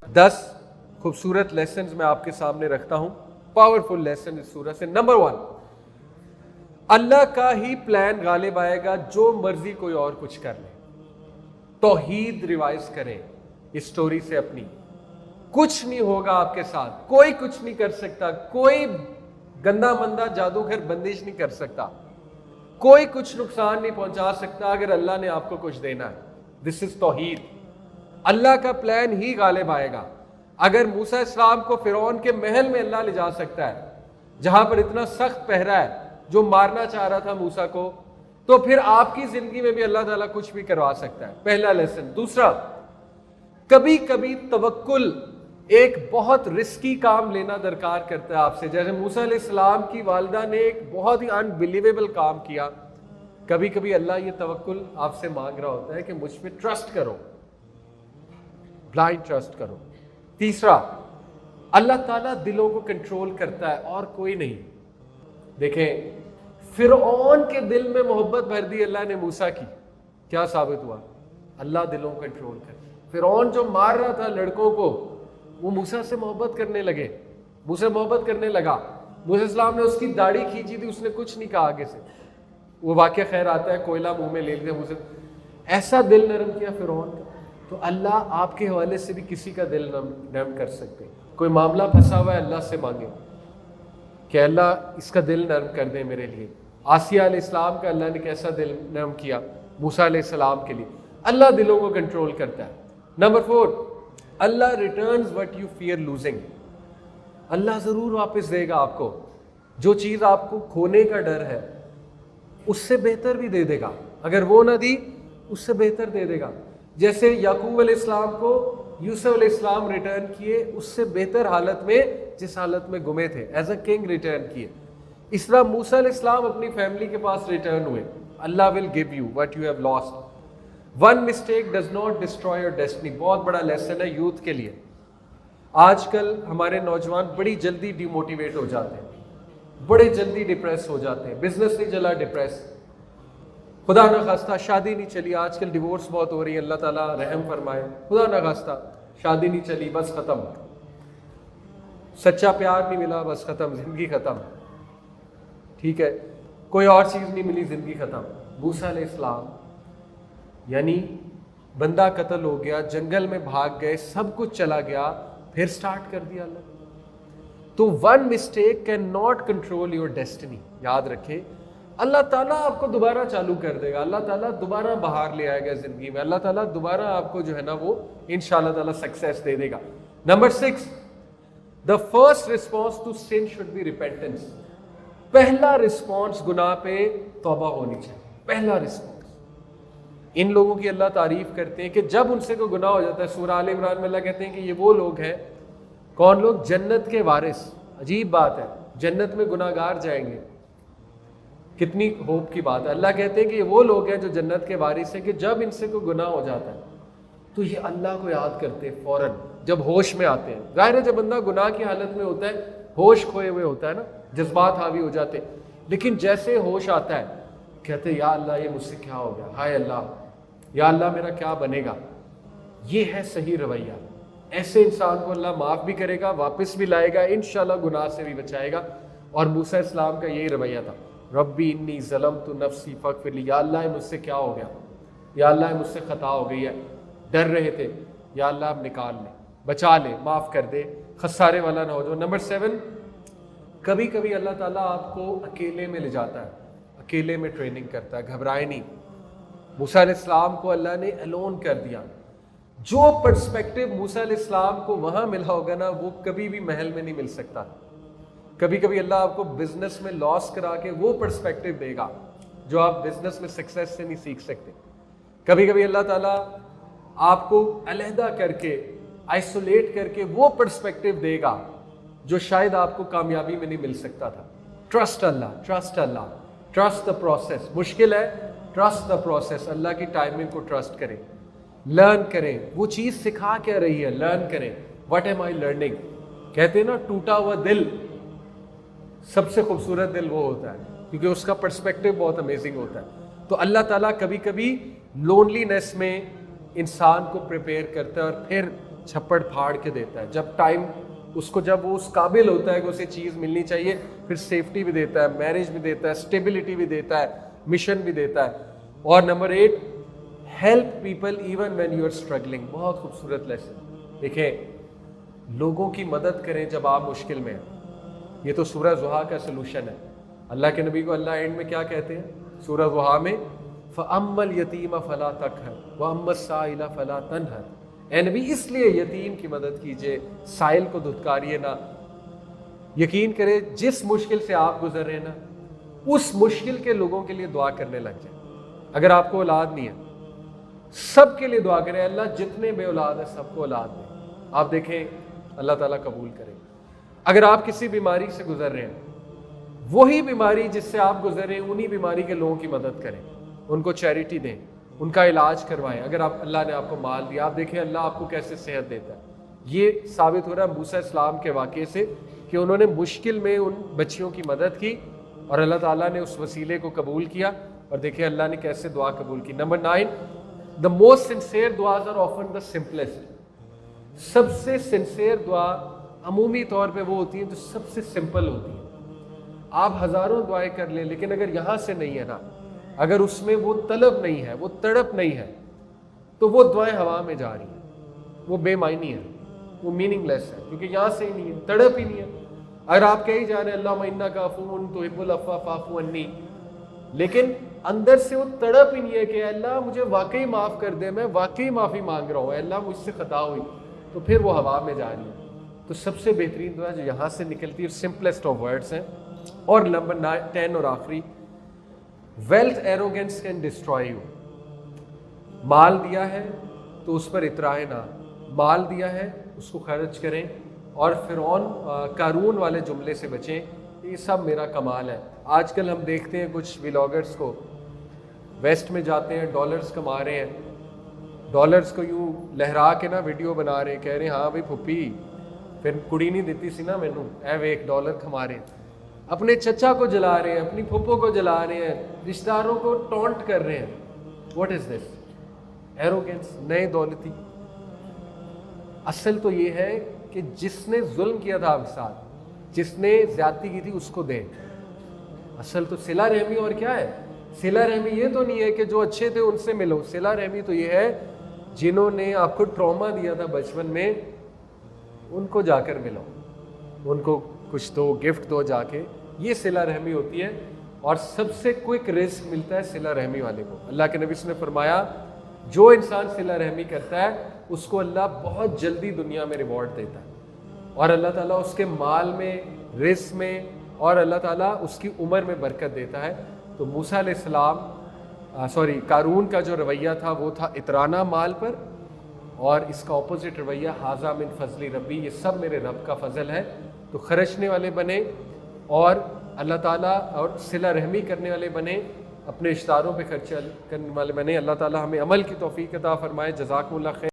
10 खूबसूरत लेसन्स मैं आपके सामने रखता हूं, पावरफुल लेसन इस सूरत से। नंबर 1, अल्लाह का ही प्लान गालिब आएगा, जो मर्जी कोई और कुछ कर ले। तौहीद रिवाइज करें इस स्टोरी से अपनी। कुछ नहीं होगा आपके साथ, कोई कुछ नहीं कर सकता, कोई गंदा मंदा जादूगर बंदिश नहीं कर सकता, कोई कुछ नुकसान नहीं पहुंचा सकता अगर अल्लाह ने आपको कुछ देना है। दिस इज तौहीद। अल्लाह का प्लान ही गालिब आएगा। अगर मूसा इस्लाम को फिरौन के महल में अल्लाह ले जा सकता है, जहां पर इतना सख्त पहरा है, जो मारना चाह रहा था मूसा को, तो फिर आपकी जिंदगी में भी अल्लाह ताला कुछ भी करवा सकता है। पहला लेसन। दूसरा, कभी कभी तवक्कुल एक बहुत रिस्की काम लेना दरकार करता है आपसे। जैसे मूसा अलैहिस्सलाम की वालिदा ने एक बहुत ही अनबिलीवेबल काम किया। कभी कभी अल्लाह ये तवक्कुल आपसे मांग रहा होता है कि मुझ पे ट्रस्ट करो, ब्लाइंड ट्रस्ट करो। तीसरा, अल्लाह ताला दिलों को कंट्रोल करता है और कोई नहीं। देखें, फिरौन के दिल में मोहब्बत भर दी अल्लाह ने मूसा की, क्या साबित हुआ? अल्लाह दिलों को कंट्रोल कर। फिरौन जो मार रहा था लड़कों को, वो मूसा से मोहब्बत करने लगे, मूसा मोहब्बत करने लगा। मूसा इस्लाम ने उसकी दाढ़ी खींची थी, उसने कुछ नहीं कहा आगे से। वो वाक़या खैर आता है, कोयला मुंह में ले लिया मूसा, ऐसा दिल नरम किया फिरौन का। तो अल्लाह आपके हवाले से भी किसी का दिल नरम कर सकते। कोई मामला फंसा हुआ है, अल्लाह से मांगे कि अल्लाह इसका दिल नरम कर दे मेरे लिए। आसिया अलैहिस्सलाम का अल्लाह ने कैसा दिल नरम किया मूसा अलैहिस्सलाम के लिए। अल्लाह दिलों को कंट्रोल करता है। Number 4, Allah returns what you fear losing. अल्लाह जरूर वापस देगा आपको। जो चीज आपको खोने का डर है, उससे बेहतर भी दे देगा। अगर वो ना दी, उससे बेहतर दे देगा। जैसे याकूब अलैहिस्सलाम को यूसुफ अलैहिस्सलाम रिटर्न किए, उससे बेहतर हालत में, जिस हालत में गुमे थे, एज अ किंग रिटर्न किए। इस तरह मूसा अलैहिस्सलाम अपनी फैमिली के पास रिटर्न हुए। Allah will give you what you have lost. One mistake does not destroy your destiny. बहुत बड़ा लेसन है यूथ के लिए। आजकल हमारे नौजवान बड़ी जल्दी डिमोटिवेट हो जाते हैं, बड़े जल्दी डिप्रेस हो जाते हैं। बिजनेस नहीं चला, डिप्रेस। खुदा न खास्ता शादी नहीं चली, आजकल डिवोर्स बहुत हो रही है, अल्लाह ताला रहम फरमाए। खुदा न खास्ता शादी नहीं चली, बस खत्म। सच्चा प्यार नहीं मिला, बस खत्म, जिंदगी खत्म। ठीक है, कोई और चीज नहीं मिली, जिंदगी खत्म। मूसा अलैहिस्सलाम यानी बंदा कत्ल हो गया, जंगल में भाग गए, सब कुछ चला गया, फिर स्टार्ट कर दिया अल्लाह। तो one mistake can not control your destiny. याद रखें, अल्लाह ताला आपको दोबारा चालू कर देगा, अल्लाह ताला दोबारा बाहर ले आएगा जिंदगी में, अल्लाह ताला दोबारा आपको जो है ना वो इंशाअल्लाह ताला सक्सेस दे देगा। Number 6, the first response to sin should be repentance. पहला रिस्पॉन्स गुनाह पे तौबा होनी चाहिए, पहला रिस्पॉन्स। इन लोगों की अल्लाह तारीफ करते हैं कि जब उनसे कोई गुनाह हो जाता है, सूरह आल इमरान में अल्लाह कहते हैं कि ये वो लोग हैं, कौन लोग? जन्नत के वारिस। अजीब बात है, जन्नत में गुनाहगार जाएंगे, कितनी होप की बात है। अल्लाह कहते हैं कि ये वो लोग हैं जो जन्नत के वारिस हैं कि जब इनसे कोई गुनाह हो जाता है तो ये अल्लाह को याद करते हैं फौरन, जब होश में आते हैं। जाहिर है जब बंदा गुनाह की हालत में होता है, होश खोए हुए होता है ना, जज्बात हावी हो जाते हैं, लेकिन जैसे होश आता है कहते हैं या अल्लाह ये मुझसे क्या हो गया, हाय अल्लाह, या अल्लाह मेरा क्या बनेगा। ये है सही रवैया। ऐसे इंसान को अल्लाह माफ़ भी करेगा, वापस भी लाएगा, इंशाल्लाह गुनाह से भी बचाएगा। और मूसा इस्लाम का यही रवैया था, रब्बी इन्नी ज़लमतु नफ्सी फ़ग़फ़िरली। या अल्लाह मुझसे क्या हो गया, या अल्लाह मुझसे ख़ता हो गई है, डर रहे थे, या अल्लाह अब निकाल ले, बचा ले, माफ़ कर दे, खसारे वाला ना हो जाओ। नंबर 7, कभी कभी अल्लाह ताला आपको अकेले में ले जाता है, अकेले में ट्रेनिंग करता है, घबराए नहीं। मूसा अलैहिस्सलाम को अल्लाह ने अलोन कर दिया। जो पर्सपेक्टिव मूसा अलैहिस्सलाम को वहां मिला होगा ना, वो कभी भी महल में नहीं मिल सकता। कभी कभी अल्लाह आपको बिजनेस में लॉस करा के वो पर्सपेक्टिव देगा जो आप बिजनेस में सक्सेस से नहीं सीख सकते। कभी कभी अल्लाह ताला आपको अलहदा करके, आइसोलेट करके वो पर्सपेक्टिव देगा जो शायद आपको कामयाबी में नहीं मिल सकता था। Trust Allah, trust Allah, trust the process. मुश्किल है, ट्रस्ट द प्रोसेस। अल्लाह की टाइमिंग को ट्रस्ट करें, लर्न करें। वो चीज़ सिखा क्या रही है, लर्न करें। What am I learning? कहते हैं ना, टूटा हुआ दिल सबसे खूबसूरत दिल वो होता है क्योंकि उसका पर्सपेक्टिव बहुत अमेजिंग होता है। तो अल्लाह ताला कभी कभी लोनलीनेस में इंसान को प्रिपेयर करता है और फिर چھپڑ پھاڑ کے دیتا ہے. جب ٹائم اس کو, جب وہ اس قابل ہوتا ہے کہ اسے چیز ملنی چاہیے, پھر سیفٹی بھی دیتا ہے, میرج بھی دیتا ہے, اسٹیبلٹی بھی دیتا ہے, مشن بھی دیتا ہے. اور number 8, help people even when you are struggling. بہت خوبصورت لیسن. دیکھیں, لوگوں کی مدد کریں جب آپ مشکل میں ہیں. یہ تو سورہ ضحیٰ کا سلوشن ہے. اللہ کے نبی کو اللہ اینڈ میں کیا کہتے ہیں سورہ ضحیٰ میں, فَأَمَّا الْيَتِيمَ فَلَا تَقْهَرْ وَأَمَّا السَّائِلَ فَلَا تَنْهَرْ. اے نبی اس لیے یتیم کی مدد کیجئے, سائل کو دھتکاریے نہ. یقین کرے جس مشکل سے آپ گزر رہے ہیں نا, اس مشکل کے لوگوں کے لیے دعا کرنے لگ جائیں. اگر آپ کو اولاد نہیں ہے, سب کے لیے دعا کریں, اللہ جتنے بے اولاد ہیں سب کو اولاد دیں. آپ دیکھیں اللہ تعالیٰ قبول کرے. اگر آپ کسی بیماری سے گزر رہے ہیں, وہی بیماری جس سے آپ گزر رہے ہیں انہی بیماری کے لوگوں کی مدد کریں, ان کو چیریٹی دیں, ان کا علاج کروائیں. اگر آپ, اللہ نے آپ کو مال دیا, آپ دیکھیں اللہ آپ کو کیسے صحت دیتا ہے. یہ ثابت ہو رہا ہے موسیٰ السلام کے واقعے سے کہ انہوں نے مشکل میں ان بچیوں کی مدد کی اور اللہ تعالیٰ نے اس وسیلے کو قبول کیا, اور دیکھیں اللہ نے کیسے دعا قبول کی. Number 9, the most sincere du'as are often the simplest. سب سے سنسیئر دعا عمومی طور پہ وہ ہوتی ہیں جو سب سے سمپل ہوتی ہیں. آپ ہزاروں دعائیں کر لیں, لیکن اگر یہاں سے نہیں ہے نا, اگر اس میں وہ طلب نہیں ہے, وہ تڑپ نہیں ہے, تو وہ دعائیں ہوا میں جا رہی ہیں, وہ بے معنی ہیں, وہ میننگ لیس ہے, کیونکہ یہاں سے ہی نہیں ہے, تڑپ ہی نہیں ہے. اگر آپ کہیں جا رہے ہیں اللہم انک عفو تحب العفو فاعف عنی, لیکن اندر سے وہ تڑپ ہی نہیں ہے کہ اللہ مجھے واقعی معاف کر دے, میں واقعی معافی مانگ رہا ہوں, اللہ مجھ سے خطا ہوئی, تو پھر وہ ہوا میں جا رہی ہے. تو سب سے بہترین دعا جو یہاں سے نکلتی ہے سمپلیسٹ آف ورڈز ہیں. اور نمبر 10 اور آخری, wealth arrogance can destroy you. مال دیا ہے تو اس پر اترائے نہ, مال دیا ہے اس کو خرچ کریں, اور فرعون قارون والے جملے سے بچیں, یہ سب میرا کمال ہے. آج کل ہم دیکھتے ہیں کچھ ولاگرز کو, ویسٹ میں جاتے ہیں, ڈالرز کما رہے ہیں, ڈالرز کو یوں لہرا کے نا ویڈیو بنا رہے ہیں, کہہ رہے ہیں ہاں بھائی پھپھی پھر کڑی نہیں دیتی سی نا مینوں, اے وے $1 کما رہے ہیں. اپنے چچا کو جلا رہے ہیں, اپنی پھپھو کو جلا رہے ہیں, رشتہ داروں کو ٹونٹ کر رہے ہیں. What is this? ایروگینس, نئے دولتی. اصل تو یہ ہے کہ جس نے ظلم کیا تھا آپ کے ساتھ, جس نے زیادتی کی تھی اس کو دیں. اصل تو صلہ رحمی اور کیا ہے؟ صلہ رحمی یہ تو نہیں ہے کہ جو اچھے تھے ان سے ملو. صلہ رحمی تو یہ ہے جنہوں نے آپ کو ٹراما دیا تھا بچپن میں, ان کو جا کر ملو, ان کو کچھ دو, گفٹ دو جا کے. یہ صلہ رحمی ہوتی ہے, اور سب سے کوئک رزق ملتا ہے صلہ رحمی والے کو. اللہ کے نبی نے فرمایا جو انسان صلہ رحمی کرتا ہے اس کو اللہ بہت جلدی دنیا میں ریوارڈ دیتا ہے, اور اللہ تعالیٰ اس کے مال میں, رزق میں, اور اللہ تعالیٰ اس کی عمر میں برکت دیتا ہے. تو موسیٰ علیہ السلام قارون کا جو رویہ تھا وہ تھا اترانا مال پر, اور اس کا اپوزٹ رویہ ھذا من فضل ربی, یہ سب میرے رب کا فضل ہے. تو خرچنے والے بنے, اور اللہ تعالیٰ اور صلہ رحمی کرنے والے بنے, اپنے رشتہ داروں پہ خرچ کرنے والے بنے. اللہ تعالیٰ ہمیں عمل کی توفیق عطا فرمائے. جزاکم اللہ خیر.